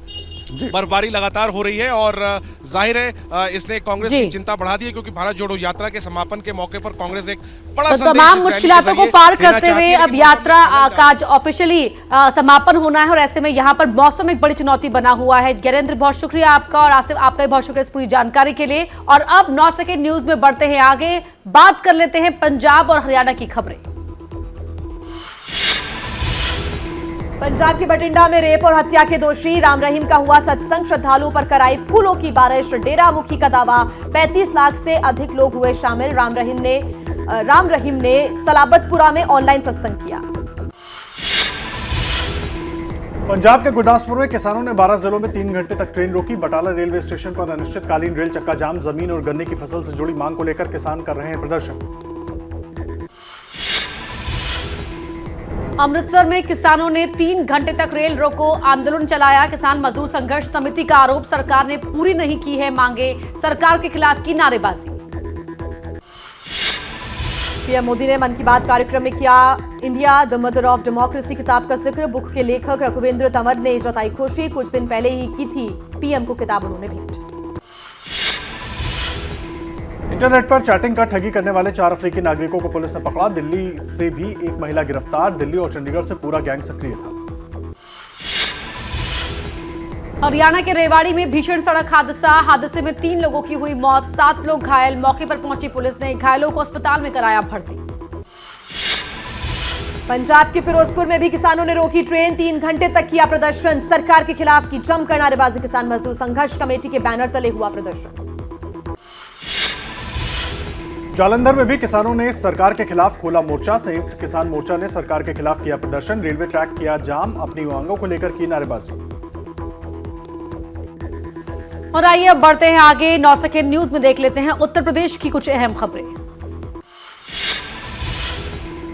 बर्फबारी लगातार हो रही है और जाहिर है इसने कांग्रेस की चिंता बढ़ा दी है क्योंकि भारत जोड़ो यात्रा के समापन के मौके पर कांग्रेस एक बड़ा तो संदेश तमाम इस मुश्किलों को पार करते हुए अब यात्रा का आज ऑफिशियली समापन होना है और ऐसे में यहाँ पर मौसम एक बड़ी चुनौती बना हुआ है। ज्ञानेंद्र, बहुत शुक्रिया आपका और आसिफ आपका भी बहुत शुक्रिया इस पूरी जानकारी के लिए। और अब 9 सेकंड न्यूज में बढ़ते हैं आगे, बात कर लेते हैं पंजाब और हरियाणा की खबरें। पंजाब के बठिंडा में रेप और हत्या के दोषी राम रहीम का हुआ सत्संग, श्रद्धालुओं पर कराई फूलों की बारिश। डेरा मुखी का दावा, 35 लाख से अधिक लोग हुए शामिल। राम रहीम ने सलाबतपुरा में ऑनलाइन सत्संग किया। पंजाब के गुरदासपुर में किसानों ने 12 जिलों में 3 घंटे तक ट्रेन रोकी। बटाला रेलवे स्टेशन पर अनिश्चितकालीन रेल चक्का जाम। जमीन और गन्ने की फसल से जुड़ी मांग को लेकर किसान कर रहे हैं प्रदर्शन। अमृतसर में किसानों ने 3 घंटे तक रेल रोको आंदोलन चलाया। किसान मजदूर संघर्ष समिति का आरोप, सरकार ने पूरी नहीं की है मांगे, सरकार के खिलाफ की नारेबाजी। पीएम मोदी ने मन की बात कार्यक्रम में किया India the mother of democracy किताब का जिक्र। बुक के लेखक रघुवेंद्र तंवर ने जताई खुशी, कुछ दिन पहले ही की थी पीएम को किताब उन्होंने भेंट। इंटरनेट पर चैटिंग का ठगी करने वाले 4 अफ्रीकी नागरिकों को पुलिस ने पकड़ा। दिल्ली से भी एक महिला गिरफ्तार। दिल्ली और चंडीगढ़ से पूरा गैंग सक्रिय था। हरियाणा के रेवाड़ी में भीषण सड़क हादसे में 3 लोगों की हुई मौत, 7 लोग घायल। मौके पर पहुंची पुलिस ने घायलों को अस्पताल में कराया भर्ती। पंजाब के फिरोजपुर में भी किसानों ने रोकी ट्रेन, 3 घंटे तक किया प्रदर्शन। सरकार के खिलाफ की जमकर नारेबाजी। किसान मजदूर संघर्ष कमेटी के बैनर तले हुआ प्रदर्शन। जालंधर में भी किसानों ने सरकार के खिलाफ खोला मोर्चा। संयुक्त किसान मोर्चा ने सरकार के खिलाफ किया प्रदर्शन। रेलवे ट्रैक किया जाम, अपनी मांगों को लेकर की नारेबाजी। और आइए अब बढ़ते हैं आगे, 9 सेकंड न्यूज में देख लेते हैं उत्तर प्रदेश की कुछ अहम खबरें।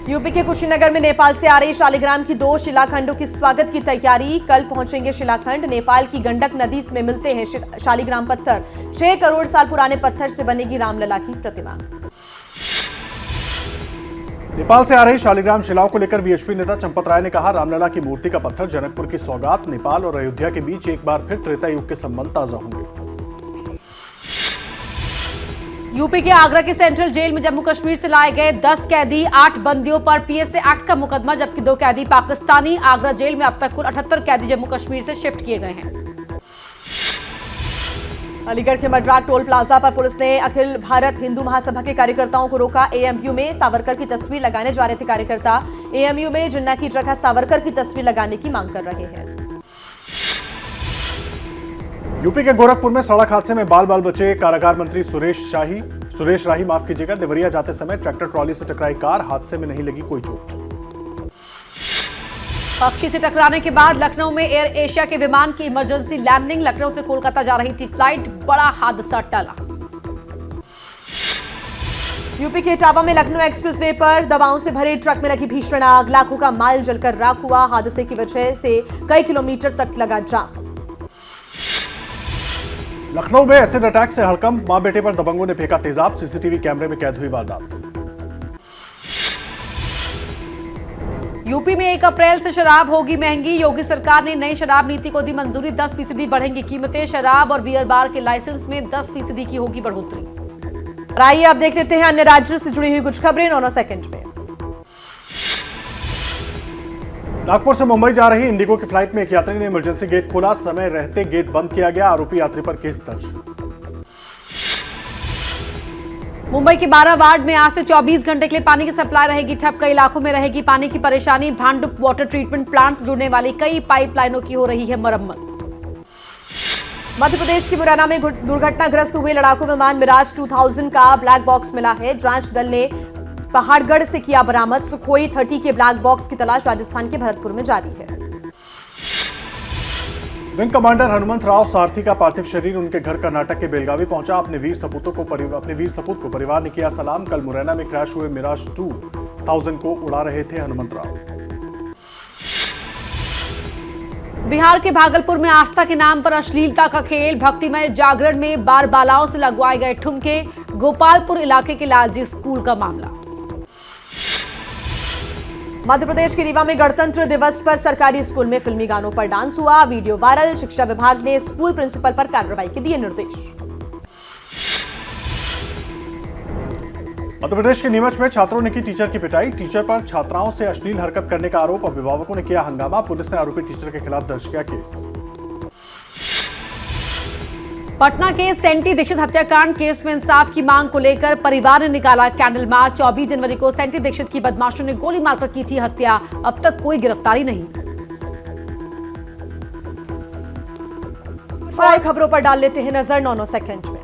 यूपी के कुशीनगर में नेपाल से आ रही शालिग्राम की 2 शिलाखंडों की स्वागत की तैयारी। कल पहुंचेंगे शिलाखंड। नेपाल की गंडक नदी में मिलते हैं शालिग्राम पत्थर। 6 करोड़ साल पुराने पत्थर से बनेगी रामलला की प्रतिमा। नेपाल से आ रही शालिग्राम शिलाओं को लेकर वीएचपी नेता चंपत राय ने कहा, रामलला की मूर्ति का पत्थर जनकपुर की सौगात। नेपाल और अयोध्या के बीच एक बार फिर त्रेता युग के संबंध ताजा होंगे। यूपी के आगरा की सेंट्रल जेल में जम्मू कश्मीर से लाए गए 10 कैदी, 8 बंदियों पर पीएसए एक्ट का मुकदमा, जबकि 2 कैदी पाकिस्तानी। आगरा जेल में अब तक कुल 78 कैदी जम्मू कश्मीर से शिफ्ट किए गए हैं। अलीगढ़ के मड्राक टोल प्लाजा पर पुलिस ने अखिल भारत हिंदू महासभा के कार्यकर्ताओं को रोका। एएमयू में सावरकर की तस्वीर लगाने जा रहे थे कार्यकर्ता। एएमयू में जिन्ना की जगह सावरकर की तस्वीर लगाने की मांग कर रहे हैं। यूपी के गोरखपुर में सड़क हादसे में बाल बचे कारागार मंत्री सुरेश राही माफ कीजिएगा। देवरिया जाते समय ट्रैक्टर ट्रॉली से टकराई कार, हादसे में नहीं लगी कोई चोट। पक्षी से टकराने के बाद लखनऊ में एयर एशिया के विमान की इमरजेंसी लैंडिंग। लखनऊ से कोलकाता जा रही थी फ्लाइट, बड़ा हादसा टला। यूपी के इटावा में लखनऊ एक्सप्रेसवे पर दवाओं से भरे ट्रक में लगी भीषण आग। लाखों का माल जलकर राख हुआ। हादसे की वजह से कई किलोमीटर तक लगा जाम। लखनऊ में एसिड अटैक से हड़कंप, मां बेटे पर दबंगों ने फेंका तेजाब। सीसीटीवी कैमरे में कैद हुई वारदात। यूपी में 1 अप्रैल से शराब होगी महंगी। योगी सरकार ने नई शराब नीति को दी मंजूरी, 10% बढ़ेंगी कीमतें। शराब और बियर बार के लाइसेंस में 10% की होगी बढ़ोतरी। आइए अब देख लेते हैं अन्य राज्यों से जुड़ी हुई कुछ खबरें 9 सेकंड में। नागपुर से मुंबई जा रही इंडिगो की फ्लाइट में एक यात्री ने इमरजेंसी गेट खोला, समय रहते गेट बंद किया गया। आरोपी यात्री पर केस दर्ज। मुंबई के 12 वार्ड में आज से 24 घंटे के लिए पानी की सप्लाई रहेगी ठप। कई इलाकों में रहेगी पानी की परेशानी। भांडुप वाटर ट्रीटमेंट प्लांट से जुड़ने वाली कई पाइपलाइनों की हो रही है मरम्मत। मध्य प्रदेश के मुरैना में दुर्घटनाग्रस्त हुए लड़ाकू विमान मिराज 2000 का ब्लैक बॉक्स मिला है। जांच दल ने पहाड़गढ़ से किया बरामद। सुखोई 30 के ब्लैक बॉक्स की तलाश राजस्थान के भरतपुर में जारी है। विंग कमांडर हनुमंत राव सारथी का पार्थिव शरीर उनके घर कर्नाटक के बेलगावी पहुंचा। अपने वीर सपूत को परिवार ने किया सलाम। कल मुरैना में क्रैश हुए मिराज 2000 को उड़ा रहे थे हनुमंत राव। बिहार के भागलपुर में आस्था के नाम पर अश्लीलता का खेल। भक्तिमय जागरण में बाल बालाओं से लगवाए गए ठुमके। गोपालपुर इलाके के लालजी स्कूल का मामला। मध्य प्रदेश के रीवा में गणतंत्र दिवस पर सरकारी स्कूल में फिल्मी गानों पर डांस हुआ। Video viral. शिक्षा विभाग ने स्कूल प्रिंसिपल पर कार्रवाई के दिए निर्देश। मध्य प्रदेश के नीमच में छात्रों ने की टीचर की पिटाई। टीचर पर छात्राओं से अश्लील हरकत करने का आरोप। अभिभावकों ने किया हंगामा। पुलिस ने आरोपी टीचर के खिलाफ दर्ज किया केस। पटना के सेंटी दीक्षित हत्याकांड केस में इंसाफ की मांग को लेकर परिवार ने निकाला कैंडल मार्च। 24 जनवरी को सेंटी दीक्षित की बदमाशों ने गोली मारकर की थी हत्या। अब तक कोई गिरफ्तारी नहीं। और खबरों पर डाल लेते हैं नजर 9 सेकंड में।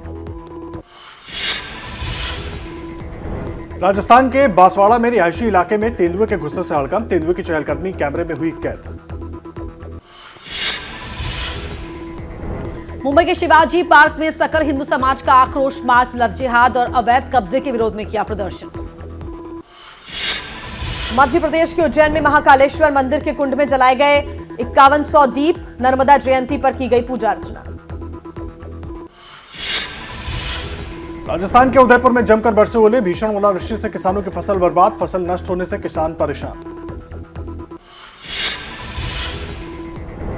राजस्थान के बांसवाड़ा में रिहायशी इलाके में तेंदुए के घुसने से हड़कंप। तेंदुए की चहलकदमी कैमरे में हुई कैद। मुंबई के शिवाजी पार्क में सकल हिंदू समाज का आक्रोश मार्च। लव जिहाद और अवैध कब्जे के विरोध में किया प्रदर्शन। मध्य प्रदेश के उज्जैन में महाकालेश्वर मंदिर के कुंड में जलाए गए 5100 दीप। नर्मदा जयंती पर की गई पूजा अर्चना। राजस्थान के उदयपुर में जमकर बरसे ओले। भीषण ओलावृष्टि से किसानों की फसल बर्बाद। फसल नष्ट होने से किसान परेशान।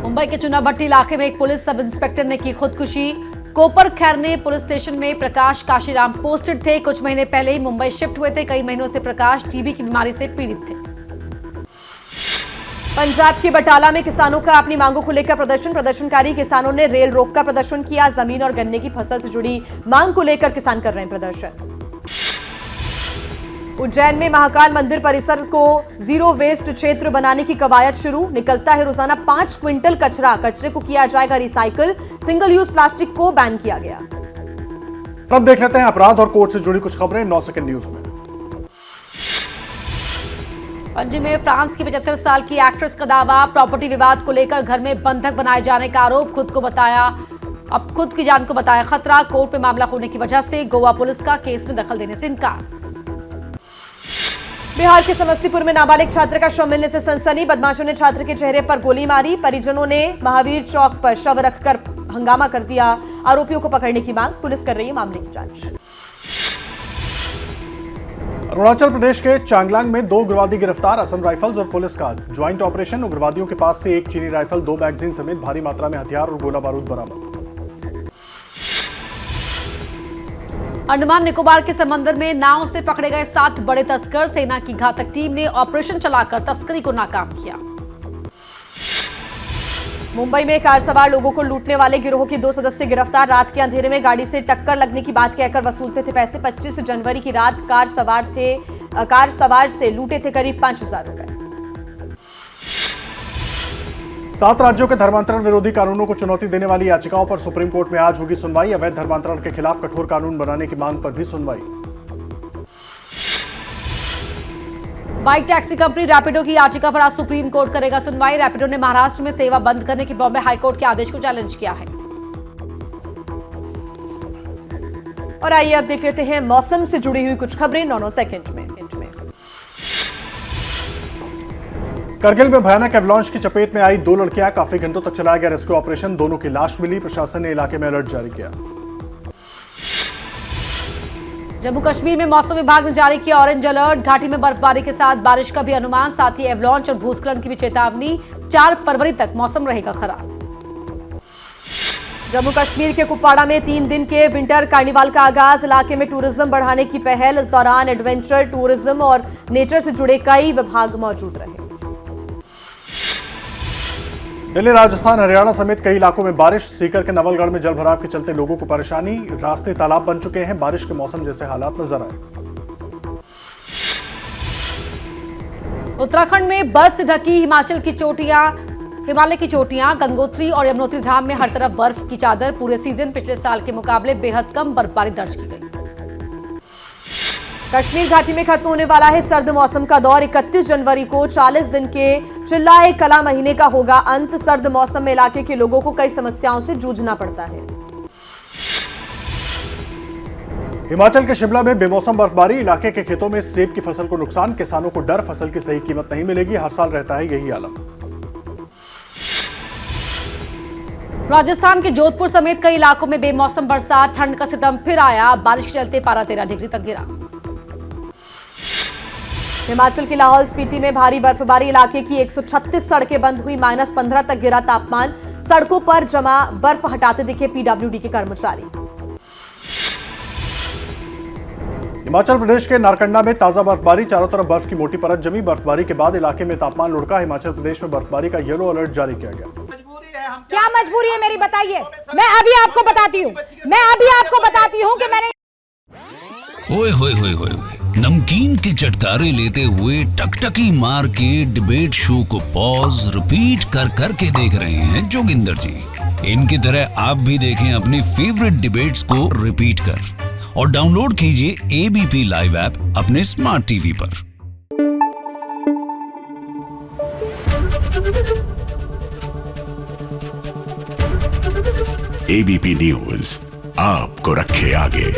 मुंबई के चुनाभट्टी इलाके में एक पुलिस सब इंस्पेक्टर ने की खुदकुशी। कोपर खैरने पुलिस स्टेशन में प्रकाश काशीराम पोस्टेड थे। कुछ महीने पहले ही मुंबई शिफ्ट हुए थे। कई महीनों से प्रकाश टीबी की बीमारी से पीड़ित थे। पंजाब के बटाला में किसानों का अपनी मांगों को लेकर प्रदर्शन। प्रदर्शनकारी किसानों ने रेल रोक का प्रदर्शन किया। जमीन और गन्ने की फसल से जुड़ी मांग को लेकर किसान कर रहे हैं प्रदर्शन। उज्जैन में महाकाल मंदिर परिसर को जीरो वेस्ट क्षेत्र बनाने की कवायद शुरू। निकलता है रोजाना 5 क्विंटल कचरा। कचरे को किया जाएगा रिसाइकल। सिंगल यूज प्लास्टिक को बैन किया गया। अब देख लेते हैं अपराध और कोर्ट से जुड़ी कुछ खबरें 9 सेकंड न्यूज में। पणजी में फ्रांस की 75 साल की एक्ट्रेस का दावा। प्रॉपर्टी विवाद को लेकर घर में बंधक बनाए जाने का आरोप। खुद की जान को बताया खतरा। कोर्ट में मामला होने की वजह से गोवा पुलिस का केस में दखल देने से इनकार। बिहार के समस्तीपुर में नाबालिग छात्र का शव मिलने से सनसनी। बदमाशों ने छात्र के चेहरे पर गोली मारी। परिजनों ने महावीर चौक पर शव रखकर हंगामा कर दिया। आरोपियों को पकड़ने की मांग। पुलिस कर रही है मामले की जांच। अरुणाचल प्रदेश के चांगलांग में 2 उग्रवादी गिरफ्तार। असम राइफल्स और पुलिस का ज्वाइंट ऑपरेशन। उग्रवादियों के पास से 1 चीनी राइफल, 2 मैगजीन समेत भारी मात्रा में हथियार और गोला बारूद बरामद। अंडमान निकोबार के समंदर में नाव से पकड़े गए 7 बड़े तस्कर। सेना की घातक टीम ने ऑपरेशन चलाकर तस्करी को नाकाम किया। मुंबई में कार सवार लोगों को लूटने वाले गिरोह के 2 सदस्य गिरफ्तार। रात के अंधेरे में गाड़ी से टक्कर लगने की बात कहकर वसूलते थे पैसे। 25 जनवरी की रात कार सवार से लूटे थे करीब 5000 रुपए। 7 राज्यों के धर्मांतरण विरोधी कानूनों को चुनौती देने वाली याचिकाओं पर सुप्रीम कोर्ट में आज होगी सुनवाई। अवैध धर्मांतरण के खिलाफ कठोर कानून बनाने की मांग पर भी सुनवाई। बाइक टैक्सी कंपनी रैपिडो की याचिका पर आज सुप्रीम कोर्ट करेगा सुनवाई। रैपिडो ने महाराष्ट्र में सेवा बंद करने की बॉम्बे हाईकोर्ट के आदेश को चैलेंज किया है। और आइए अब देख लेते हैं मौसम से जुड़ी हुई कुछ खबरें 9 सेकंड में। करगिल में भयानक एवलांच की चपेट में आई 2 लड़कियां। काफी घंटों तक चलाया गया रेस्क्यू ऑपरेशन। दोनों की लाश मिली। प्रशासन ने इलाके में अलर्ट जारी किया। जम्मू कश्मीर में मौसम विभाग ने जारी किया ऑरेंज अलर्ट। घाटी में बर्फबारी के साथ बारिश का भी अनुमान। साथ ही एवलांच और भूस्खलन की भी चेतावनी। 4 फरवरी तक मौसम रहेगा खराब। जम्मू कश्मीर के कुपवाड़ा में 3 दिन के विंटर कार्निवाल का आगाज। इलाके में टूरिज्म बढ़ाने की पहल। इस दौरान एडवेंचर, टूरिज्म और नेचर से जुड़े कई विभाग मौजूद रहे। दिल्ली, राजस्थान, हरियाणा समेत कई इलाकों में बारिश। सीकर के नवलगढ़ में जलभराव के चलते लोगों को परेशानी। रास्ते तालाब बन चुके हैं। बारिश के मौसम जैसे हालात नजर आए। उत्तराखंड में बर्फ से ढकी हिमाचल की चोटियां, हिमालय की चोटियां, गंगोत्री और यमुनोत्री धाम में हर तरफ बर्फ की चादर। पूरे सीजन पिछले साल के मुकाबले बेहद कम बर्फबारी दर्ज की गई। कश्मीर घाटी में खत्म होने वाला है सर्द मौसम का दौर। 31 जनवरी को 40 दिन के चिल्लाए कला महीने का होगा अंत। सर्द मौसम में इलाके के लोगों को कई समस्याओं से जूझना पड़ता है। हिमाचल के शिमला में बेमौसम बर्फबारी। इलाके के खेतों में सेब की फसल को नुकसान। किसानों को डर, फसल की सही कीमत नहीं मिलेगी। हर साल रहता है यही आलम। राजस्थान के जोधपुर समेत कई इलाकों में बेमौसम बरसात। ठंड का सितम फिर आया। बारिश के चलते पारा 13 डिग्री तक गिरा। हिमाचल के लाहौल स्पीति में भारी बर्फबारी। इलाके की 136 सड़कें बंद हुई। -15 तक गिरा तापमान। सड़कों पर जमा बर्फ हटाते दिखे पीडब्ल्यूडी के कर्मचारी। हिमाचल प्रदेश के नारकंडा में ताजा बर्फबारी। चारों तरफ बर्फ की मोटी परत जमी। बर्फबारी के बाद इलाके में तापमान लुढ़का। हिमाचल प्रदेश में बर्फबारी का येलो अलर्ट जारी किया गया। क्या मजबूरी है मेरी, बताइए। मैं अभी आपको बताती हूँ कि मैंने ओए होए होए होए होए। नमकीन के चटकारे लेते हुए टकटकी मार के डिबेट शो को पॉज रिपीट कर कर के देख रहे हैं जोगिंदर जी। इनकी तरह आप भी देखें अपनी फेवरेट डिबेट्स को रिपीट कर और डाउनलोड कीजिए एबीपी लाइव ऐप अपने स्मार्ट टीवी पर। एबीपी न्यूज आपको रखे आगे।